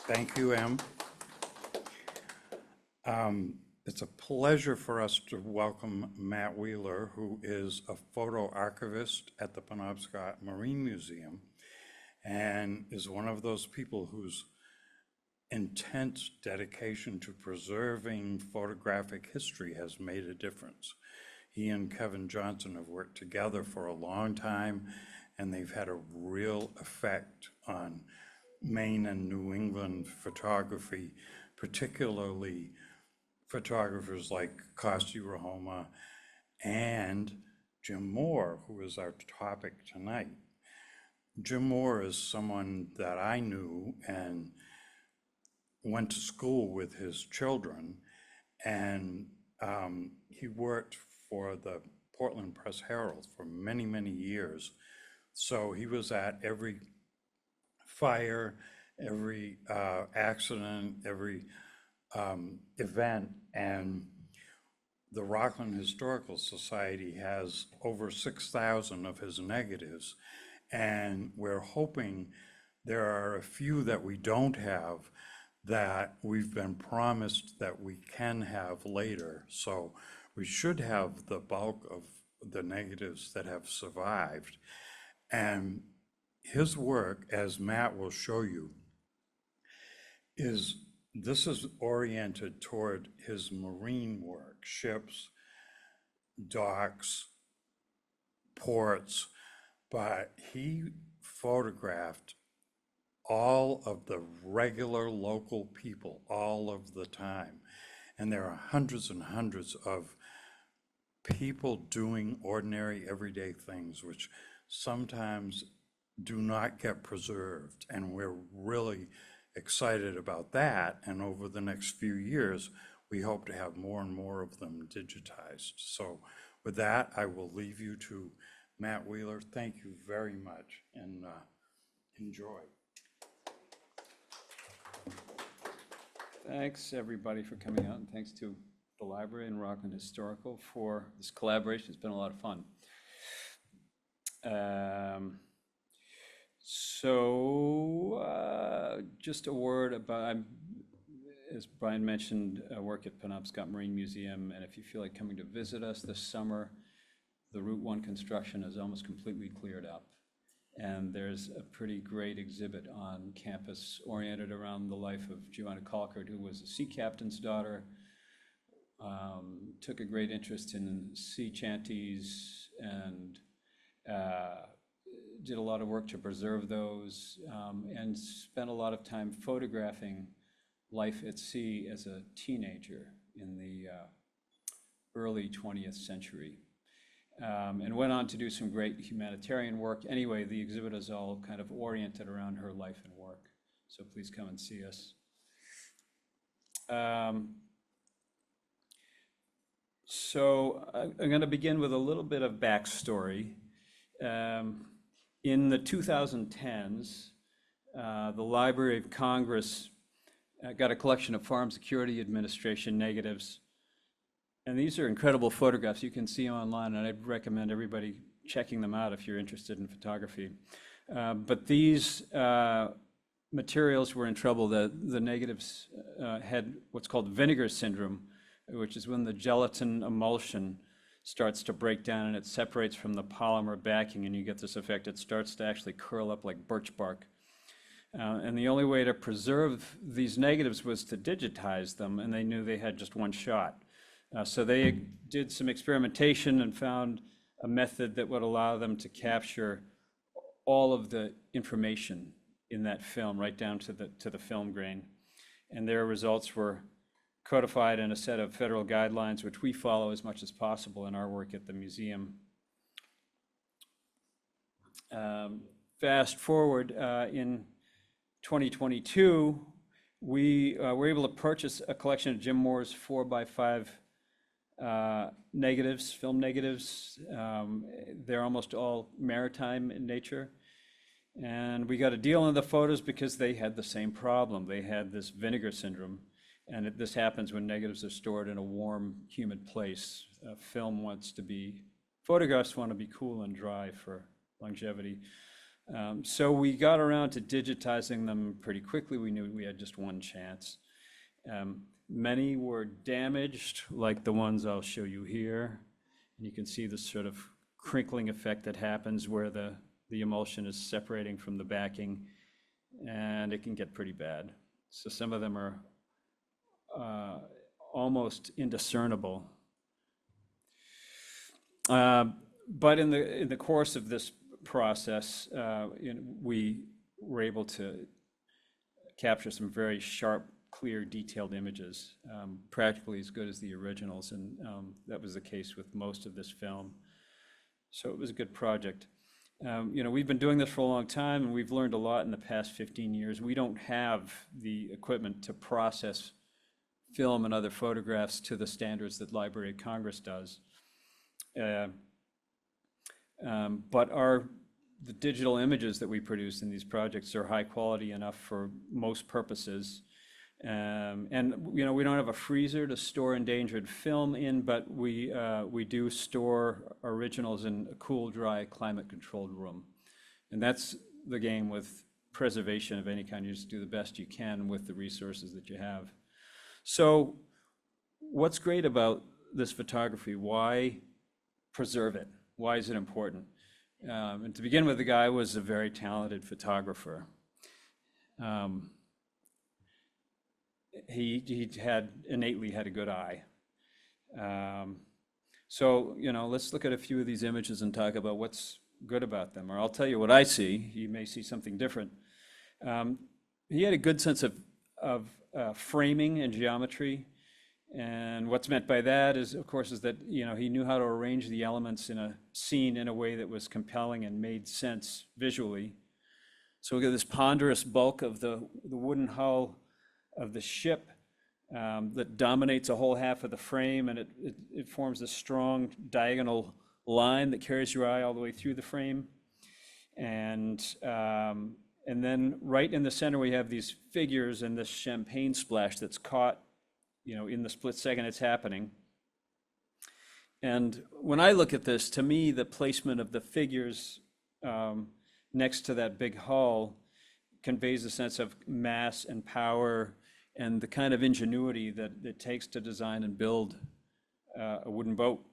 Thank you, Em. It's a pleasure for us to welcome Matt Wheeler, who is a photo archivist at the Penobscot Marine Museum and is one of those people whose intense dedication to preserving photographic history has made a difference. He and Kevin Johnson have worked together for a long time, and they've had a real effect on Maine and New England photography, particularly photographers like Kosti, Ruohomaa, and Jim Moore, who is our topic tonight. Jim Moore is someone that I knew and went to school with his children, and he worked for the Portland Press Herald for many, many years. So he was at every fire, every accident, every event, and the Rockland Historical Society has over 6,000 of his negatives, and we're hoping there are a few that we don't have that we've been promised that we can have later. So we should have the bulk of the negatives that have survived. And his work, as Matt will show you, is oriented toward his marine work, ships, docks, ports, but he photographed all of the regular local people all of the time. And there are hundreds and hundreds of people doing ordinary everyday things, which sometimes do not get preserved. And we're really excited about that. And over the next few years, we hope to have more and more of them digitized. So with that, I will leave you to Matt Wheeler. Thank you very much, and enjoy. Thanks everybody for coming out, and thanks to the library and Rockland Historical for this collaboration. It's been a lot of fun. Just a word about, as Brian mentioned, I work at Penobscot Marine Museum, and if you feel like coming to visit us this summer, the Route 1 construction is almost completely cleared up. And there's a pretty great exhibit on campus oriented around the life of Joanna Colcord, who was a sea captain's daughter, took a great interest in sea chanties, and did a lot of work to preserve those, and spent a lot of time photographing life at sea as a teenager in the early 20th century. And went on to do some great humanitarian work. Anyway, the exhibit is all kind of oriented around her life and work. So please come and see us. So I'm going to begin with a little bit of backstory. In the 2010s, the Library of Congress got a collection of Farm Security Administration negatives. And these are incredible photographs. You can see them online, and I'd recommend everybody checking them out if you're interested in photography. But these materials were in trouble. The negatives had what's called vinegar syndrome, which is when the gelatin emulsion starts to break down and it separates from the polymer backing, and you get this effect. It starts to actually curl up like birch bark. And the only way to preserve these negatives was to digitize them, and they knew they had just one shot. So they did some experimentation and found a method that would allow them to capture all of the information in that film, right down to the film grain. And their results were codified in a set of federal guidelines, which we follow as much as possible in our work at the museum. Fast forward, in 2022, we were able to purchase a collection of Jim Moore's 4x5 negatives, film negatives. They're almost all maritime in nature. And we got a deal on the photos because they had the same problem. They had this vinegar syndrome. And this happens when negatives are stored in a warm, humid place. Photographs want to be cool and dry for longevity. So we got around to digitizing them pretty quickly. We knew we had just one chance. Many were damaged, like the ones I'll show you here. And you can see the sort of crinkling effect that happens where the emulsion is separating from the backing, and it can get pretty bad. So some of them are almost indiscernible. But in the course of this process, we were able to capture some very sharp, clear, detailed images, practically as good as the originals, and that was the case with most of this film. So it was a good project. We've been doing this for a long time, and we've learned a lot in the past 15 years. We don't have the equipment to process film and other photographs to the standards that Library of Congress does. But the digital images that we produce in these projects are high quality enough for most purposes. And we don't have a freezer to store endangered film in, but we do store originals in a cool, dry, climate-controlled room. And that's the game with preservation of any kind. You just do the best you can with the resources that you have. So what's great about this photography? Why preserve it? Why is it important? And to begin with, the guy was a very talented photographer. He innately had a good eye. So, let's look at a few of these images and talk about what's good about them. Or I'll tell you what I see. You may see something different. He had a good sense of framing and geometry. And what's meant by that is, of course, is that, he knew how to arrange the elements in a scene in a way that was compelling and made sense visually. So we get this ponderous bulk of the wooden hull of the ship that dominates a whole half of the frame, and it forms a strong diagonal line that carries your eye all the way through the frame. And then right in the center, we have these figures and this champagne splash that's caught in the split second it's happening. And when I look at this, to me, the placement of the figures next to that big hull conveys a sense of mass and power and the kind of ingenuity that it takes to design and build a wooden boat.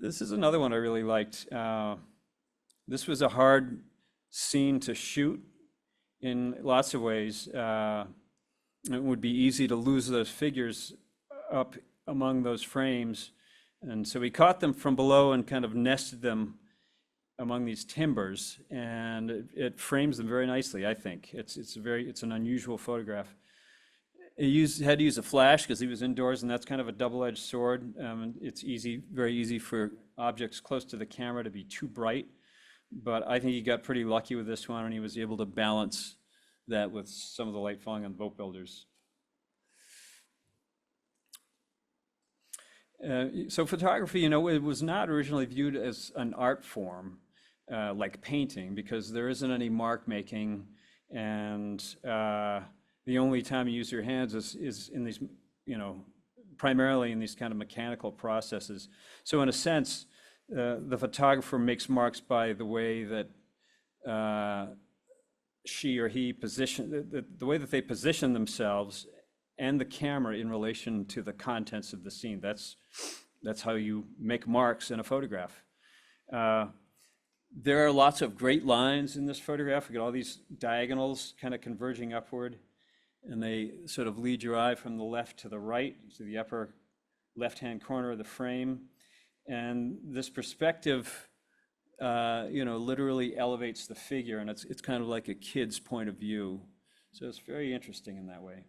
This is another one I really liked. This was a hard scene to shoot in lots of ways. It would be easy to lose those figures up among those frames. And so we caught them from below and kind of nested them among these timbers, and it frames them very nicely, I think. It's an unusual photograph. He had to use a flash because he was indoors, and that's kind of a double-edged sword. It's very easy for objects close to the camera to be too bright. But I think he got pretty lucky with this one, and he was able to balance that with some of the light falling on the boat builders. So photography, it was not originally viewed as an art form like painting, because there isn't any mark making, and the only time you use your hands is in these, primarily in these kind of mechanical processes. So in a sense, the photographer makes marks by the way that she or he the way that they position themselves and the camera in relation to the contents of the scene. That's how you make marks in a photograph. There are lots of great lines in this photograph. We got all these diagonals kind of converging upward, and they sort of lead your eye from the left to the right, to the upper left-hand corner of the frame. And this perspective, literally elevates the figure, and it's kind of like a kid's point of view. So it's very interesting in that way.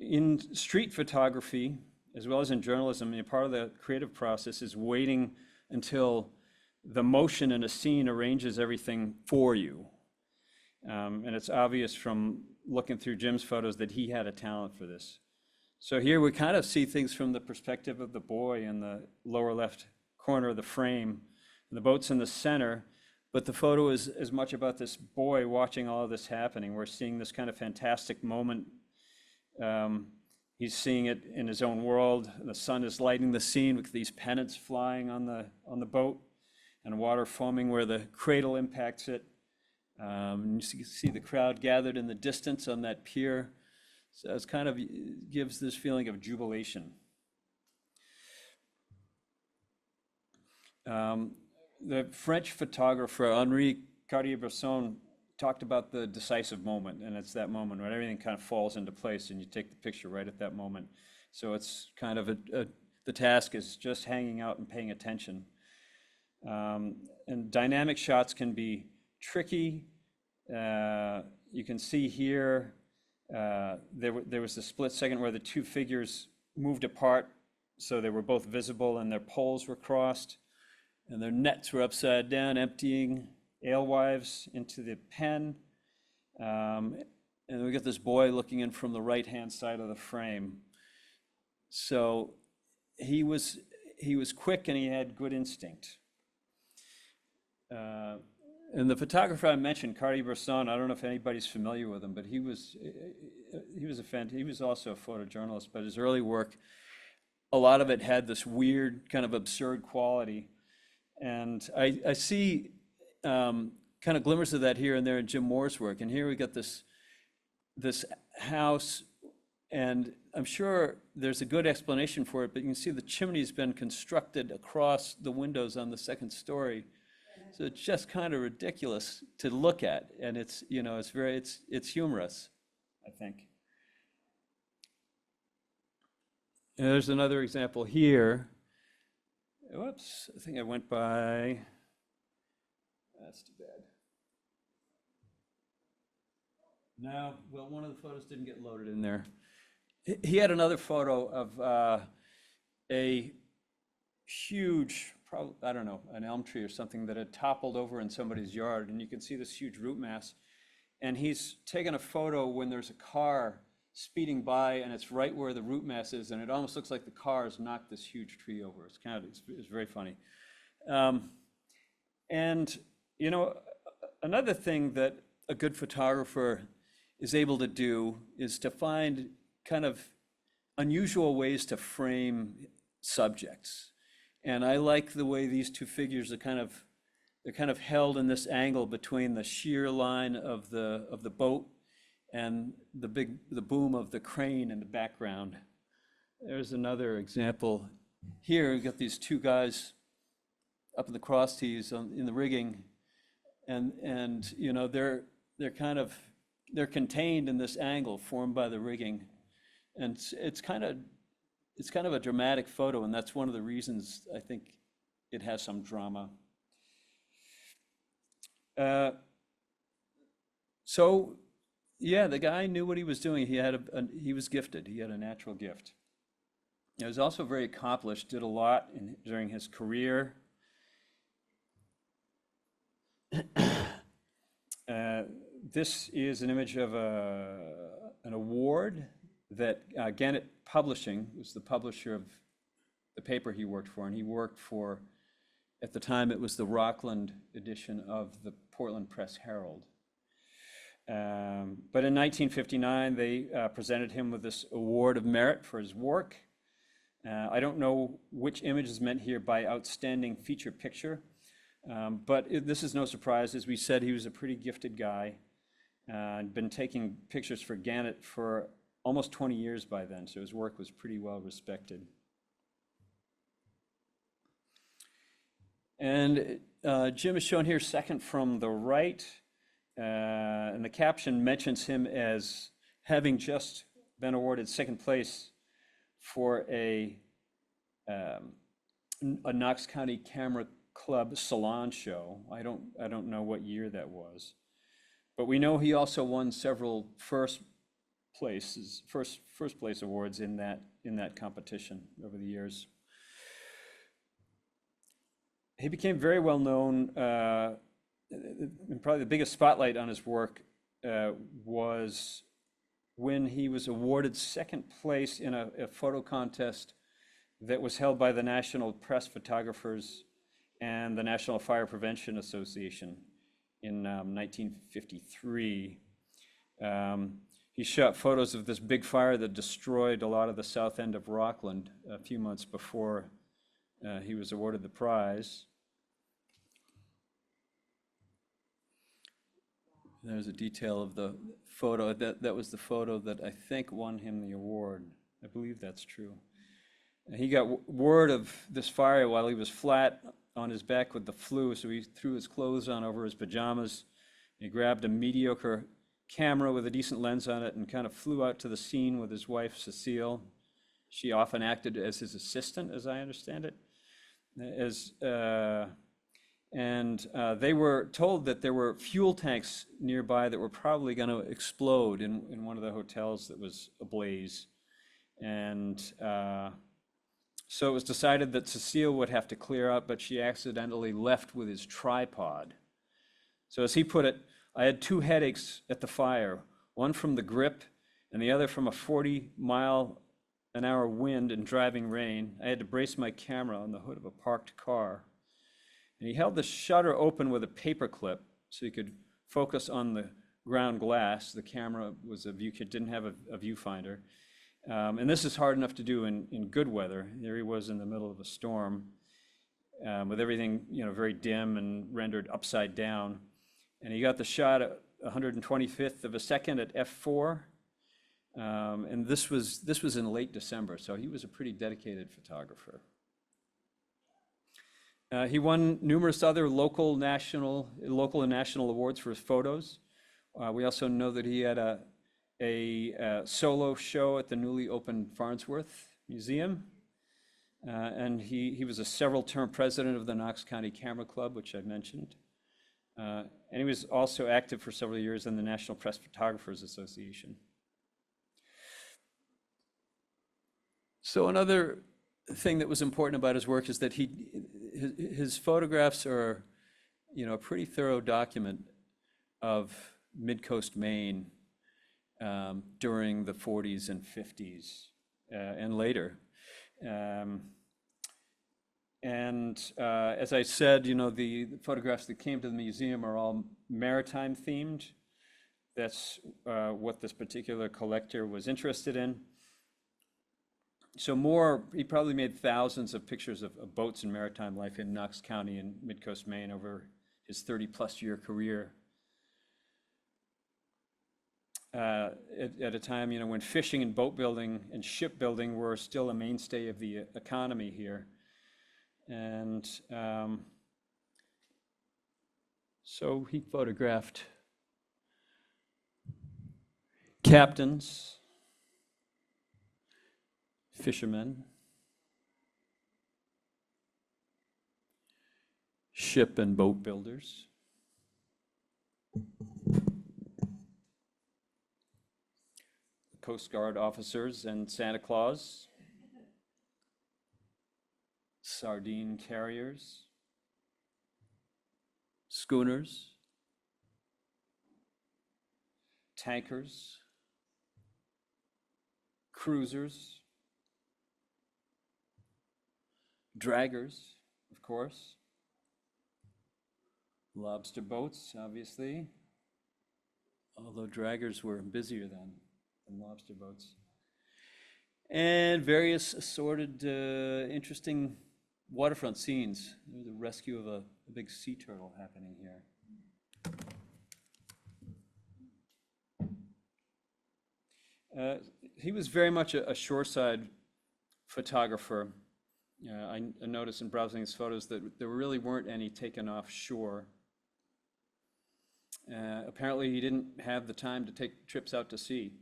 In street photography, as well as in journalism, part of the creative process is waiting until the motion in a scene arranges everything for you. And it's obvious from looking through Jim's photos that he had a talent for this. So here we kind of see things from the perspective of the boy in the lower left corner of the frame. And the boat's in the center, but the photo is as much about this boy watching all of this happening. We're seeing this kind of fantastic moment He's seeing it in his own world. The sun is lighting the scene with these pennants flying on the boat and water foaming where the cradle impacts it. You see the crowd gathered in the distance on that pier. So it's kind of gives this feeling of jubilation. The French photographer Henri Cartier-Bresson talked about the decisive moment, and it's that moment when everything kind of falls into place and you take the picture right at that moment. So it's kind of the task is just hanging out and paying attention. And dynamic shots can be tricky. You can see here, there was a split second where the two figures moved apart, so they were both visible and their poles were crossed, and their nets were upside down, emptying alewives into the pen. And we got this boy looking in from the right-hand side of the frame. So he was quick and he had good instinct. And the photographer I mentioned, Cartier-Bresson, I don't know if anybody's familiar with him, but he was also a photojournalist, but his early work, a lot of it had this weird kind of absurd quality. And I see kind of glimmers of that here and there in Jim Moore's work. And here we got this house, and I'm sure there's a good explanation for it, but you can see the chimney's been constructed across the windows on the second story. So it's just kind of ridiculous to look at, and it's, you know, it's humorous, I think. And there's another example here. Whoops, I think I went by. That's too bad. No, well, one of the photos didn't get loaded in there. He had another photo of a huge, probably, I don't know, an elm tree or something that had toppled over in somebody's yard, and you can see this huge root mass. And he's taken a photo when there's a car speeding by, and it's right where the root mass is, and it almost looks like the car has knocked this huge tree over. It's very funny. And you know, another thing that a good photographer is able to do is to find kind of unusual ways to frame subjects. And I like the way these two figures are they're kind of held in this angle between the sheer line of the boat and the boom of the crane in the background. There's another example. Here we've got these two guys up in the cross tees in the rigging, and you know, they're contained in this angle formed by the rigging, and it's kind of a dramatic photo, and that's one of the reasons I think it has some drama. So yeah, the guy knew what he was doing. He was gifted. He had a natural gift. He was also very accomplished, did a lot during his career. This is an image of an award that Gannett Publishing was the publisher of the paper he worked for, and he worked for, at the time it was the Rockland edition of the Portland Press Herald. But in 1959, they presented him with this award of merit for his work. I don't know which image is meant here by outstanding feature picture, but this is no surprise. As we said, he was a pretty gifted guy. I'd been taking pictures for Gannett for almost 20 years by then, so his work was pretty well respected. And Jim is shown here second from the right, and the caption mentions him as having just been awarded second place for a Knox County Camera Club salon show. I don't know what year that was, but we know he also won several first place awards in that competition over the years. He became very well known, and probably the biggest spotlight on his work was when he was awarded second place in a photo contest that was held by the National Press Photographers and the National Fire Prevention Association in 1953. He shot photos of this big fire that destroyed a lot of the south end of Rockland a few months before he was awarded the prize. There's a detail of the photo. That was the photo that I think won him the award. I believe that's true. And he got word of this fire while he was flat on his back with the flu, so he threw his clothes on over his pajamas. He grabbed a mediocre camera with a decent lens on it and kind of flew out to the scene with his wife, Cecile. She often acted as his assistant, as I understand it. They were told that there were fuel tanks nearby that were probably going to explode in one of the hotels that was ablaze. And so it was decided that Cecile would have to clear out, but she accidentally left with his tripod. So as he put it, I had 2 headaches at the fire, one from the grip and the other from a 40-mile-an-hour wind and driving rain. I had to brace my camera on the hood of a parked car. And he held the shutter open with a paper clip so he could focus on the ground glass. The camera was didn't have a viewfinder. And this is hard enough to do in good weather. There he was in the middle of a storm with everything very dim and rendered upside down. And he got the shot at 125th of a second at f4. And this was in late December, so he was a pretty dedicated photographer. He won numerous other local and national awards for his photos. We also know that he had a solo show at the newly opened Farnsworth Museum. And he was a several-term president of the Knox County Camera Club, which I mentioned. And he was also active for several years in the National Press Photographers Association. So another thing that was important about his work is that his photographs are, a pretty thorough document of Midcoast Maine during the 40s and 50s and later. As I said, the photographs that came to the museum are all maritime themed. That's what this particular collector was interested in. So he probably made thousands of pictures of boats and maritime life in Knox County and Midcoast, Maine over his 30-plus year career. At a time, when fishing and boat building and shipbuilding were still a mainstay of the economy here. And so he photographed captains, fishermen, ship and boat builders, Coast Guard officers and Santa Claus, sardine carriers, schooners, tankers, cruisers, draggers, of course, lobster boats, obviously, although draggers were busier than lobster boats, and various assorted interesting waterfront scenes. There's a rescue of a big sea turtle happening here. He was very much a shoreside photographer. I noticed in browsing his photos that there really weren't any taken offshore. Apparently he didn't have the time to take trips out to sea.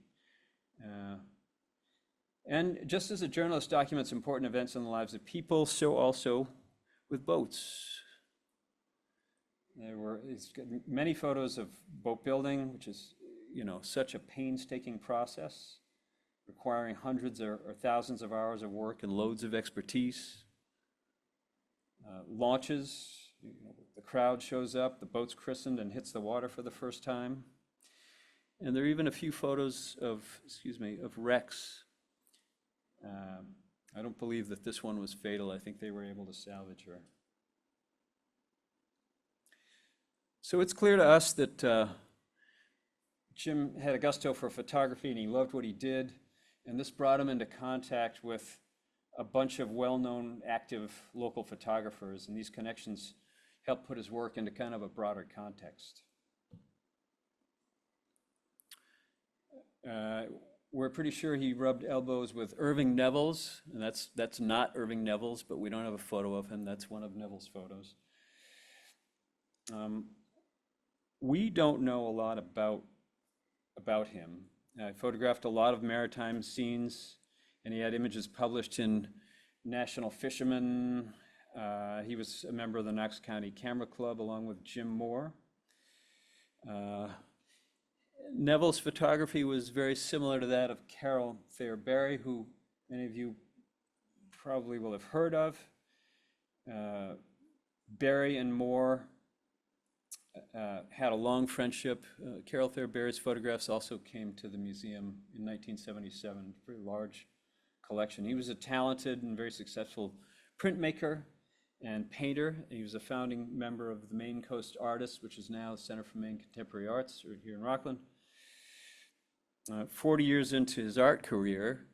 And just as a journalist documents important events in the lives of people, so also with boats. He's got many photos of boat building, which is, such a painstaking process, requiring hundreds or thousands of hours of work and loads of expertise. Launches, the crowd shows up, the boat's christened and hits the water for the first time. And there are even a few photos of wrecks. I don't believe that this one was fatal. I think they were able to salvage her. So it's clear to us that Jim had a gusto for photography and he loved what he did. And this brought him into contact with a bunch of well-known active local photographers. And these connections helped put his work into kind of a broader context. We're pretty sure he rubbed elbows with Irving Neville's, and that's not Irving Neville's, but we don't have a photo of him. That's one of Neville's photos. We don't know a lot about him. I photographed a lot of maritime scenes, and he had images published in National Fisherman. He was a member of the Knox County Camera Club along with Jim Moore. Neville's photography was very similar to that of Carroll Thayer Barry, who many of you probably will have heard of. Barry and Moore had a long friendship. Carroll Thayer Barry's photographs also came to the museum in 1977, very large collection. He was a talented and very successful printmaker and painter. He was a founding member of the Maine Coast Artists, which is now the Center for Maine Contemporary Arts here in Rockland. 40 years into his art career,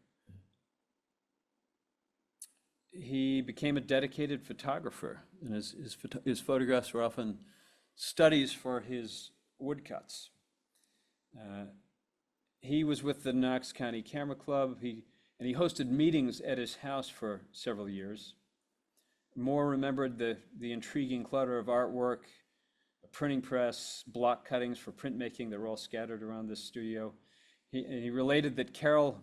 he became a dedicated photographer, and his photographs were often studies for his woodcuts. He was with the Knox County Camera Club, and he hosted meetings at his house for several years. Moore remembered the intriguing clutter of artwork, a printing press, block cuttings for printmaking that were all scattered around this studio. He related that Carroll,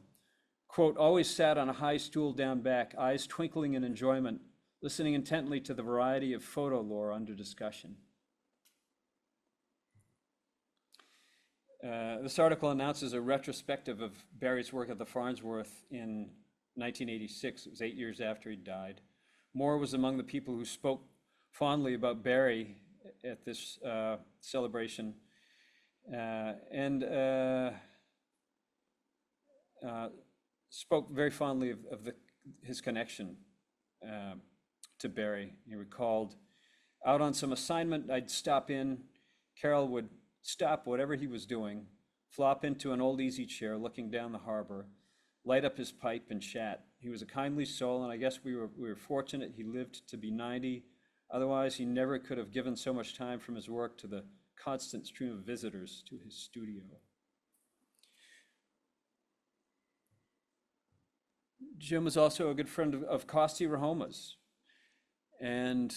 quote, always sat on a high stool down back, eyes twinkling in enjoyment, listening intently to the variety of photo lore under discussion. This article announces a retrospective of Barry's work at the Farnsworth in 1986. It was 8 years after he died. Moore was among the people who spoke fondly about Barry at this celebration, and spoke very fondly of his connection to Barry. He recalled, out on some assignment, I'd stop in. Carroll would stop whatever he was doing, flop into an old easy chair looking down the harbor, light up his pipe and chat. He was a kindly soul, and I guess we were fortunate he lived to be 90. Otherwise, he never could have given so much time from his work to the constant stream of visitors to his studio. Jim was also a good friend of Kosti Ruohomaa's. And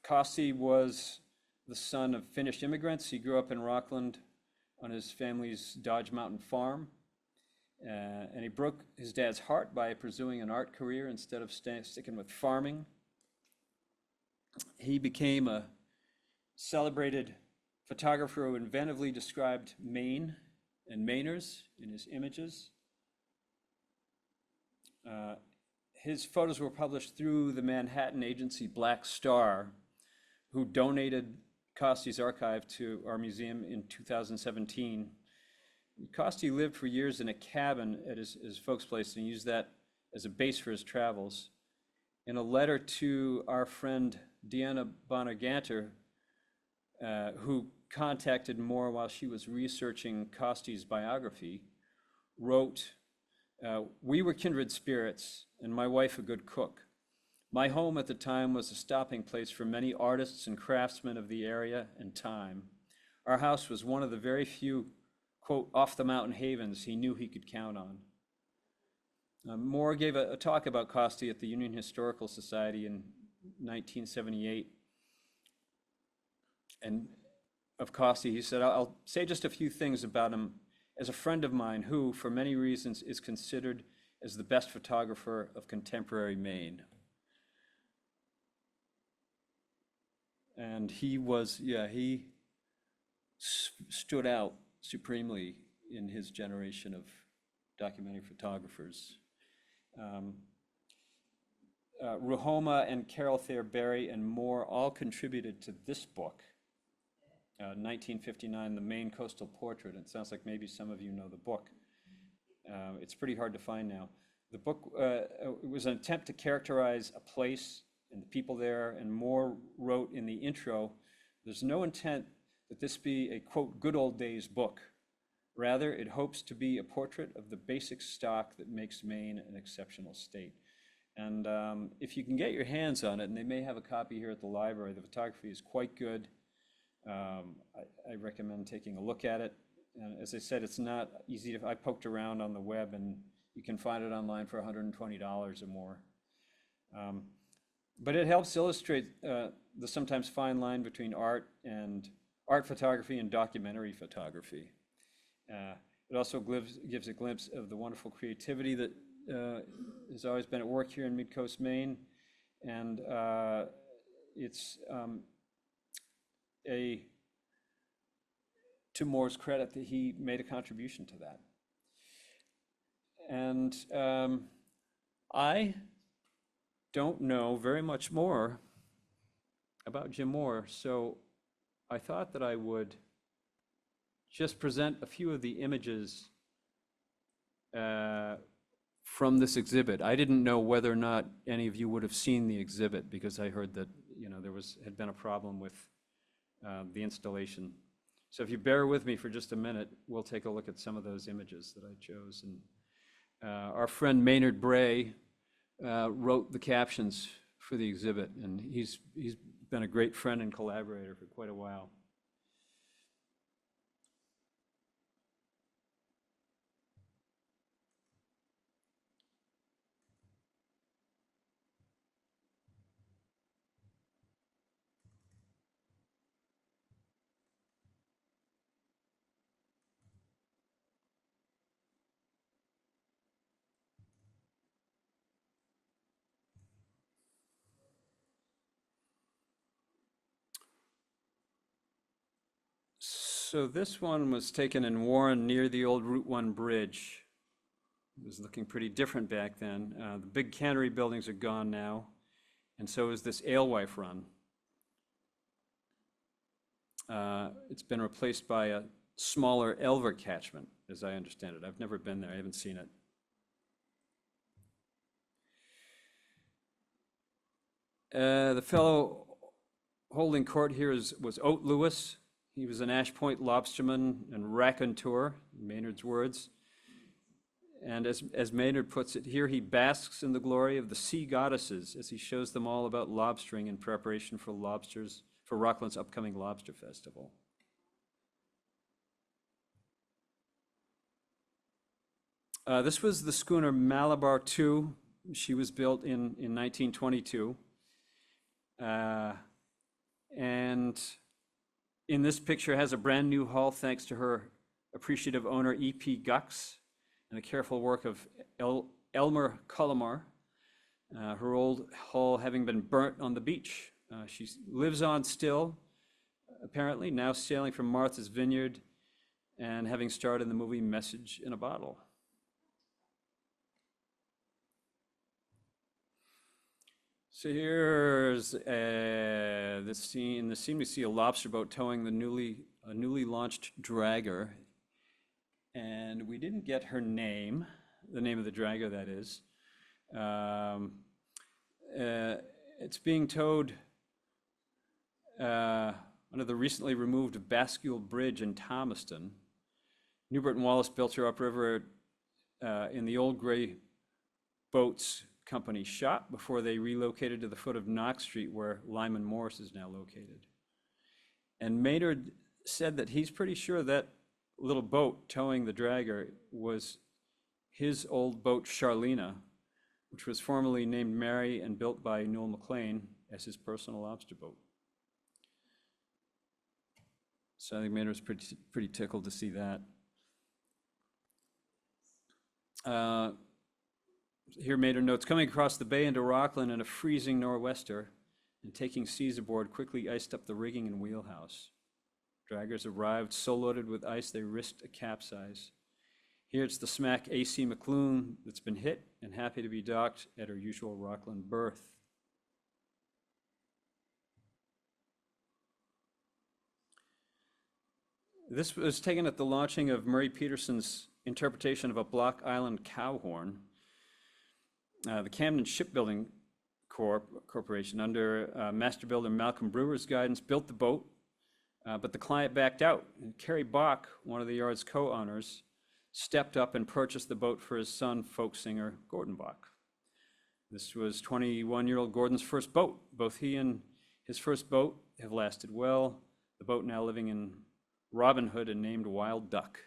Kosti was the son of Finnish immigrants. He grew up in Rockland on his family's Dodge Mountain farm. And he broke his dad's heart by pursuing an art career instead of sticking with farming. He became a celebrated photographer who inventively described Maine and Mainers in his images. His photos were published through the Manhattan agency Black Star, who donated Kosti's archive to our museum in 2017. Kosti lived for years in a cabin at his folks' place, and he used that as a base for his travels. In a letter to our friend Deanna Bonner-Ganter, who contacted Moore while she was researching Kosti's biography, wrote, we were kindred spirits, and my wife a good cook. My home at the time was a stopping place for many artists and craftsmen of the area and time. Our house was one of the very few, quote, off-the-mountain havens he knew he could count on. Moore gave a talk about Kosti at the Union Historical Society in 1978. And of Kosti, he said, I'll say just a few things about him as a friend of mine who, for many reasons, is considered as the best photographer of contemporary Maine. And he was, he stood out supremely in his generation of documentary photographers. Ruohomaa and Carroll Thayer Barry and Moore all contributed to this book, 1959, The Maine Coastal Portrait. It sounds like maybe some of you know the book. It's pretty hard to find now. The book it was an attempt to characterize a place and the people there, and Moore wrote in the intro, there's no intent that this be a, quote, good old days book. Rather, it hopes to be a portrait of the basic stock that makes Maine an exceptional state. And if you can get your hands on it, and they may have a copy here at the library, the photography is quite good. I recommend taking a look at it. And as I said, it's not easy to, I poked around on the web and you can find it online for $120 or more. But it helps illustrate the sometimes fine line between art photography and documentary photography. It also gives a glimpse of the wonderful creativity that has always been at work here in Midcoast, Maine. And it's to Moore's credit that he made a contribution to that. And I don't know very much more about Jim Moore, so I thought that I would just present a few of the images from this exhibit. I didn't know whether or not any of you would have seen the exhibit because I heard that there had been a problem with the installation. So if you bear with me for just a minute, we'll take a look at some of those images that I chose. And our friend Maynard Bray wrote the captions for the exhibit, and he's been a great friend and collaborator for quite a while. So this one was taken in Warren near the old Route 1 bridge. It was looking pretty different back then. The big cannery buildings are gone now, and so is this alewife run. It's been replaced by a smaller Elver catchment, as I understand it. I've never been there, I haven't seen it. The fellow holding court here was Oat Lewis. He was an Ash Point lobsterman and raconteur, in Maynard's words. And as Maynard puts it, here he basks in the glory of the sea goddesses as he shows them all about lobstering in preparation for Rockland's upcoming lobster festival. This was the schooner Malabar II. She was built in 1922. And in this picture has a brand new hull thanks to her appreciative owner, E.P. Gux, and the careful work of Elmer Cullimar, her old hull having been burnt on the beach. She lives on still, apparently, now sailing from Martha's Vineyard and having starred in the movie Message in a Bottle. So here's the scene. In the scene, we see a lobster boat towing a newly launched dragger, and we didn't get her name, the name of the dragger, that is. It's being towed under the recently removed Bascule Bridge in Thomaston. Newbert and Wallace built her upriver in the old gray boats company shop before they relocated to the foot of Knox Street, where Lyman Morris is now located. And Maynard said that he's pretty sure that little boat towing the dragger was his old boat Charlena, which was formerly named Mary and built by Newell McLean as his personal lobster boat. So I think Maynard was pretty tickled to see that. Here Maynard notes, coming across the bay into Rockland in a freezing nor'wester and taking seas aboard quickly iced up the rigging and wheelhouse. Draggers arrived so loaded with ice they risked a capsize. Here it's the smack A.C. McClune that's been hit and happy to be docked at her usual Rockland berth. This was taken at the launching of Murray Peterson's interpretation of a Block Island cow horn. The Camden Shipbuilding Corporation, under master builder Malcolm Brewer's guidance, built the boat But the client backed out, and Kerry Bach, one of the yard's co-owners, stepped up and purchased the boat for his son, folk singer Gordon Bach. This was 21-year-old Gordon's first boat. Both he and his first boat have lasted well. The boat now living in Robin Hood and named Wild Duck.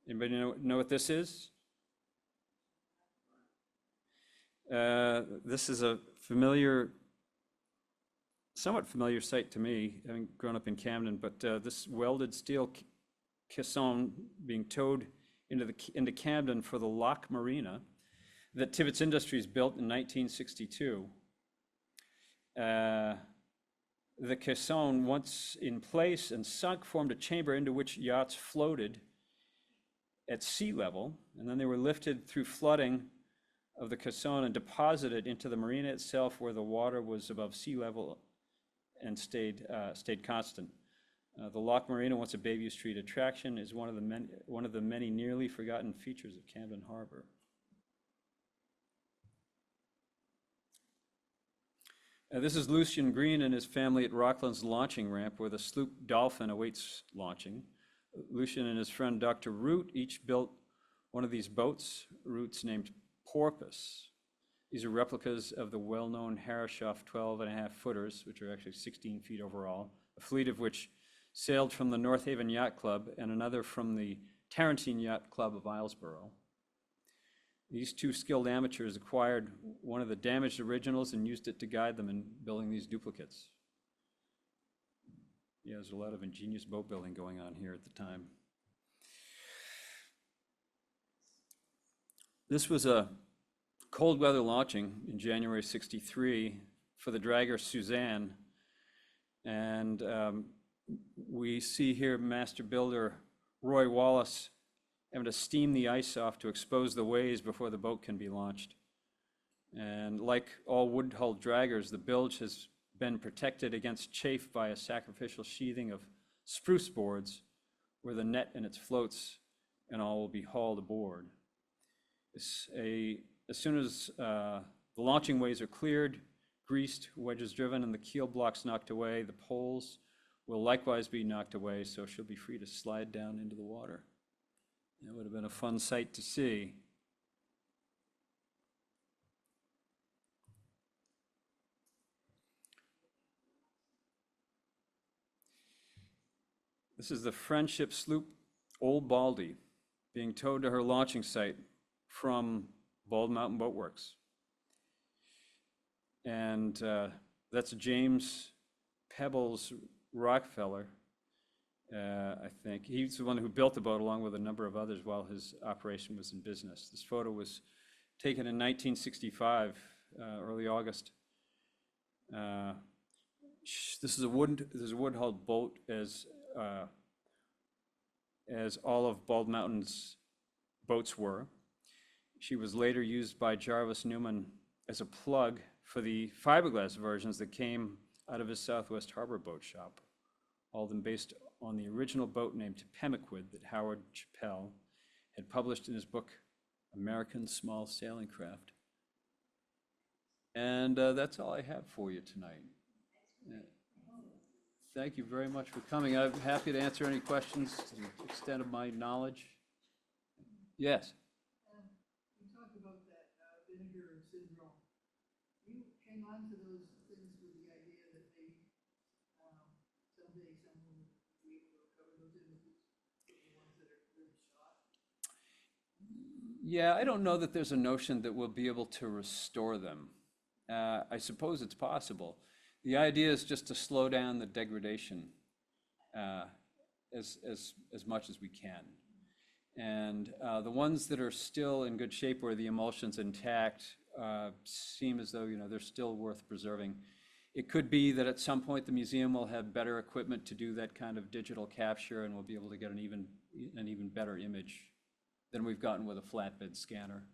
Anybody know what this is? This is a somewhat familiar sight to me, having grown up in Camden, but this welded steel caisson being towed into Camden for the Loch Marina that Tibbetts Industries built in 1962. The caisson, once in place and sunk, formed a chamber into which yachts floated at sea level, and then they were lifted through flooding of the caisson and deposited into the marina itself, where the water was above sea level and stayed constant. The Loch Marina, once a Bayview Street attraction, is one of the many nearly forgotten features of Camden Harbor. This is Lucian Green and his family at Rockland's launching ramp, where the sloop Dolphin awaits launching. Lucian and his friend Dr. Root each built one of these boats. Root's named Porpoise. These are replicas of the well-known Harrishoff 12.5 footers, which are actually 16 feet overall, a fleet of which sailed from the North Haven Yacht Club and another from the Tarrantine Yacht Club of Islesboro. These two skilled amateurs acquired one of the damaged originals and used it to guide them in building these duplicates. Yeah, there's a lot of ingenious boat building going on here at the time. This was a cold weather launching in January '63 for the dragger Suzanne. And we see here master builder Roy Wallace having to steam the ice off to expose the ways before the boat can be launched. And like all wood-hulled draggers, the bilge has been protected against chafe by a sacrificial sheathing of spruce boards, where the net and its floats and all will be hauled aboard. As soon as the launching ways are cleared, greased, wedges driven, and the keel blocks knocked away, the poles will likewise be knocked away, so she'll be free to slide down into the water. That would have been a fun sight to see. This is the Friendship sloop Old Baldy being towed to her launching site from Bald Mountain Boat Works. And that's James Pebbles Rockefeller, I think. He's the one who built the boat along with a number of others while his operation was in business. This photo was taken in 1965, early August. This is a wood-hulled boat, as all of Bald Mountain's boats were. She was later used by Jarvis Newman as a plug for the fiberglass versions that came out of his Southwest Harbor boat shop, all of them based on the original boat named Pemaquid that Howard Chappell had published in his book, American Small Sailing Craft. And that's all I have for you tonight. Thank you very much for coming. I'm happy to answer any questions to the extent of my knowledge. Yes? You talked about that vinegar syndrome. You hang on to those things with the idea that maybe someday someone will be able to recover those images, the ones that are really shot? Yeah, I don't know that there's a notion that we'll be able to restore them. I suppose it's possible. The idea is just to slow down the degradation as much as we can. And the ones that are still in good shape, where the emulsion's intact, seem as though, they're still worth preserving. It could be that at some point the museum will have better equipment to do that kind of digital capture, and we'll be able to get an even better image than we've gotten with a flatbed scanner.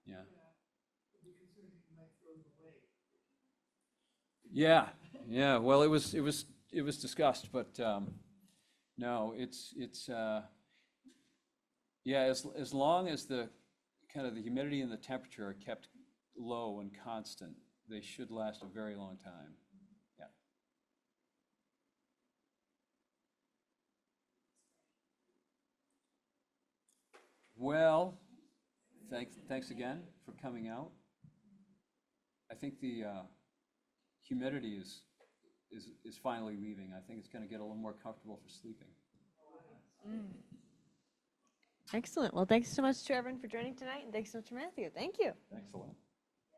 Yeah. I'd be concerned you might throw them away. Yeah. Well, it was discussed, but no, it's yeah. As long as the kind of the humidity and the temperature are kept low and constant, they should last a very long time. Yeah. Well, thanks again for coming out. I think the humidity is finally leaving. I think it's going to get a little more comfortable for sleeping. Excellent. Well, thanks so much to everyone for joining tonight, and thanks so much to Matthew. Thank you. Excellent.